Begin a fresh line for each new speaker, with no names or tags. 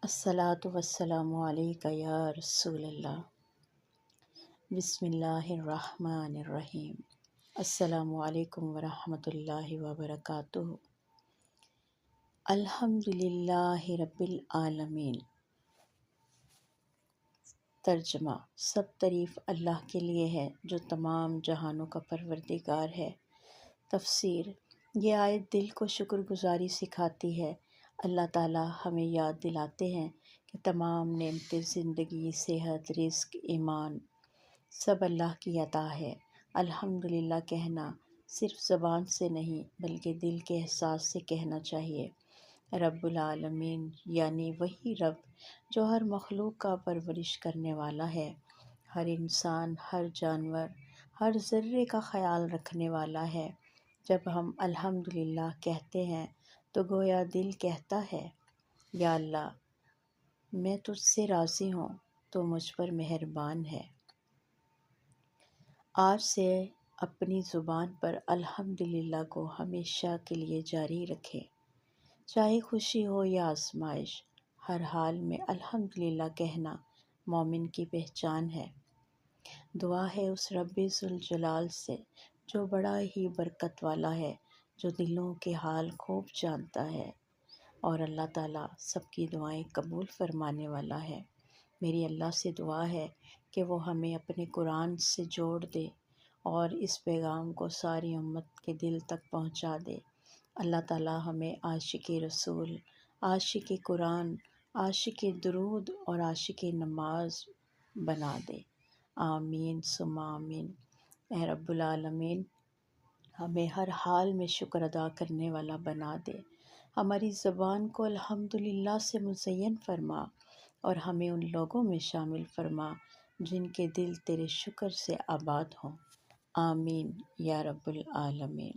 الصلاۃ والسلام علیک یا رسول اللہ۔ بسم اللہ الرحمن الرحیم۔ السلام علیکم ورحمۃ اللہ وبرکاتہ۔ الحمد للہ رب العالمین۔ ترجمہ: سب تعریف اللہ کے لیے ہے جو تمام جہانوں کا پروردگار ہے۔ تفسیر: یہ آیت دل کو شکر گزاری سکھاتی ہے۔ اللہ تعالیٰ ہمیں یاد دلاتے ہیں کہ تمام نعمتیں، زندگی، صحت، رزق، ایمان سب اللہ کی عطا ہے۔ الحمدللہ کہنا صرف زبان سے نہیں بلکہ دل کے احساس سے کہنا چاہیے۔ رب العالمین یعنی وہی رب جو ہر مخلوق کا پرورش کرنے والا ہے، ہر انسان، ہر جانور، ہر ذرے کا خیال رکھنے والا ہے۔ جب ہم الحمدللہ کہتے ہیں تو گویا دل کہتا ہے، یا اللہ، میں تجھ سے راضی ہوں، تو مجھ پر مہربان ہے۔ آج سے اپنی زبان پر الحمدللہ کو ہمیشہ کے لیے جاری رکھیں۔ چاہے خوشی ہو یا آزمائش، ہر حال میں الحمدللہ کہنا مومن کی پہچان ہے۔ دعا ہے اس رب ذوالجلال سے جو بڑا ہی برکت والا ہے، جو دلوں کے حال خوب جانتا ہے، اور اللہ تعالیٰ سب کی دعائیں قبول فرمانے والا ہے۔ میری اللہ سے دعا ہے کہ وہ ہمیں اپنے قرآن سے جوڑ دے اور اس پیغام کو ساری امت کے دل تک پہنچا دے۔ اللہ تعالیٰ ہمیں عاشق رسول، عاشق قرآن، عاشق درود اور عاشق نماز بنا دے۔ آمین ثم آمین۔ اے رب العالمین، ہمیں ہر حال میں شکر ادا کرنے والا بنا دے۔ ہماری زبان کو الحمدللہ سے مزین فرما اور ہمیں ان لوگوں میں شامل فرما جن کے دل تیرے شکر سے آباد ہوں۔ آمین یا رب العالمین۔